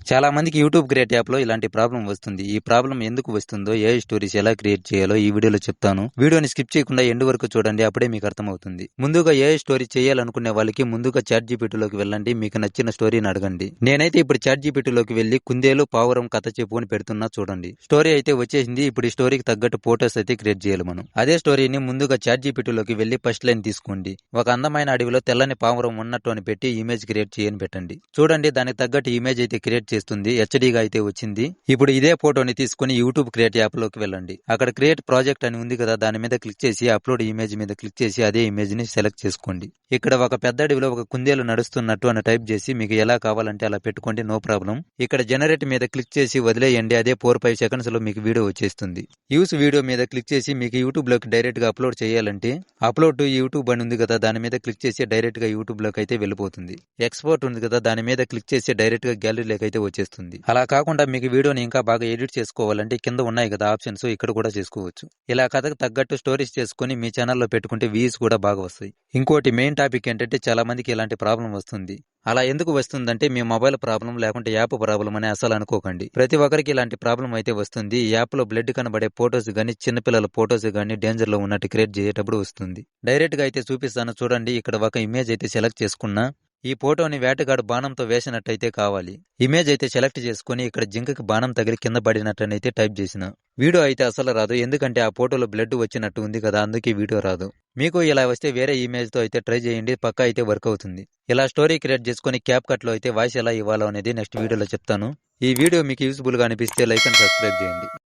చాలా మందికి YouTube create app లో ఇలాంటి ప్రాబ్లం వస్తుంది. ఈ ప్రాబ్లం ఎందుకు వస్తుందో, ఏఐ స్టోరీస్ ఎలా క్రియేట్ చేయాలో ఈ వీడియోలో చెప్తాను. వీడియోని స్కిప్ చేయకుండా ఎండ్ వరకు చూడండి, అప్పుడే మీకు అర్థమవుతుంది. ముందుగా ఏఐ స్టోరీ చేయాలనుకునే వాళ్ళకి ముందుగా చాట్ జీపీటీలోకి వెళ్ళండి. మీకు నచ్చిన స్టోరీని అడగండి. నేనైతే ఇప్పుడు చాట్ జీపీటీలోకి వెళ్లి కుందేలు పావురం కథ చెప్పు అని పెడుతున్నా చూడండి. స్టోరీ అయితే వచ్చేసింది. ఇప్పుడు ఈ స్టోరీకి తగ్గట్టు ఫోటోస్ అయితే క్రియేట్ చేయాలి మనం. అదే స్టోరీని ముందుగా చాట్ జీపీటీలోకి వెళ్లి ఫస్ట్ లైన్ తీసుకోండి. ఒక అందమైన అడవిలో తెల్లని పావురం ఉన్నట్టు అని పెట్టి ఇమేజ్ క్రియేట్ చేయని పెట్టండి. చూడండి, దానికి తగ్గట్టు ఇమేజ్ అయితే క్రియేట్ చేస్తుంది. హెచ్డీగా అయితే వచ్చింది. ఇప్పుడు ఇదే ఫోటోని తీసుకుని యూట్యూబ్ క్రియేట్ యాప్ లోకి వెళ్ళండి. అక్కడ క్రియేట్ ప్రాజెక్ట్ అని ఉంది కదా, దాని మీద క్లిక్ చేసి అప్లోడ్ ఇమేజ్ మీద క్లిక్ చేసి అదే ఇమేజ్ ని సెలెక్ట్ చేసుకోండి. ఇక్కడ ఒక పెద్ద అడవిలో ఒక కుందేలు నడుస్తున్నట్టు అని టైప్ చేసి మీకు ఎలా కావాలంటే అలా పెట్టుకోండి, నో ప్రాబ్లం. ఇక్కడ జనరేట్ మీద క్లిక్ చేసి వదిలేయండి. అదే 4-5 సెకండ్స్ లో మీకు వీడియో వచ్చేస్తుంది. యూస్ వీడియో మీద క్లిక్ చేసి మీకు యూట్యూబ్ లోకి డైరెక్ట్ గా అప్లోడ్ చేయాలంటే అప్లోడ్ టు యూట్యూబ్ అని ఉంది కదా, దాని మీద క్లిక్ చేసి డైరెక్ట్ గా యూట్యూబ్ లోకి అయితే వెళ్ళిపోతుంది. ఎక్స్పోర్ట్ ఉంది కదా, దాని మీద క్లిక్ చేసి డైరెక్ట్ గా గ్యాలరీలోకి అయితే వచ్చేస్తుంది. అలా కాకుండా మీకు వీడియోని ఇంకా బాగా ఎడిట్ చేసుకోవాలంటే కింద ఉన్నాయి కదా ఆప్షన్స్, ఇక్కడ కూడా చేసుకోవచ్చు. ఇలా కథకు తగ్గట్టు స్టోరీస్ చేసుకుని మీ ఛానల్లో పెట్టుకుంటే వ్యూస్ కూడా బాగా వస్తాయి. ఇంకోటి మెయిన్ టాపిక్ ఏంటంటే చాలా మందికి ఇలాంటి ప్రాబ్లం వస్తుంది. అలా ఎందుకు వస్తుందంటే మీ మొబైల్ ప్రాబ్లం లేకుంటే యాప్ ప్రాబ్లం అని అసలు అనుకోకండి. ప్రతి ఒక్కరికి ఇలాంటి ప్రాబ్లం అయితే వస్తుంది. ఈ యాప్ లో బ్లడ్ కనబడే ఫోటోస్ గానీ, చిన్నపిల్లల ఫోటోస్ గానీ డేంజర్ లో ఉన్నట్టు క్రియేట్ చేసేటప్పుడు వస్తుంది. డైరెక్ట్ గా అయితే చూపిస్తాను చూడండి. ఇక్కడ ఒక ఇమేజ్ అయితే సెలెక్ట్ చేసుకున్నా. ఈ ఫోటోని వేటగాడు బాణంతో వేసినట్టయితే కావాలి. ఇమేజ్ అయితే సెలెక్ట్ చేసుకుని ఇక్కడ జింకకి బాణం తగిలి కింద పడినట్టయితే టైప్ చేసిన వీడియో అయితే అసలు రాదు. ఎందుకంటే ఆ ఫోటోలో బ్లడ్ వచ్చినట్టు ఉంది కదా, అందుకే వీడియో రాదు. మీకు ఇలా వస్తే వేరే ఇమేజ్ తో అయితే ట్రై చేయండి, పక్కా అయితే వర్క్ అవుతుంది. ఇలా స్టోరీ క్రియేట్ చేసుకుని క్యాప్ కట్ లో అయితే వాయిస్ ఎలా ఇవ్వాలో అనేది నెక్స్ట్ వీడియోలో చెప్తాను. ఈ వీడియో మీకు యూస్ఫుల్ గా అనిపిస్తే లైక్ అండ్ సబ్స్క్రైబ్ చేయండి.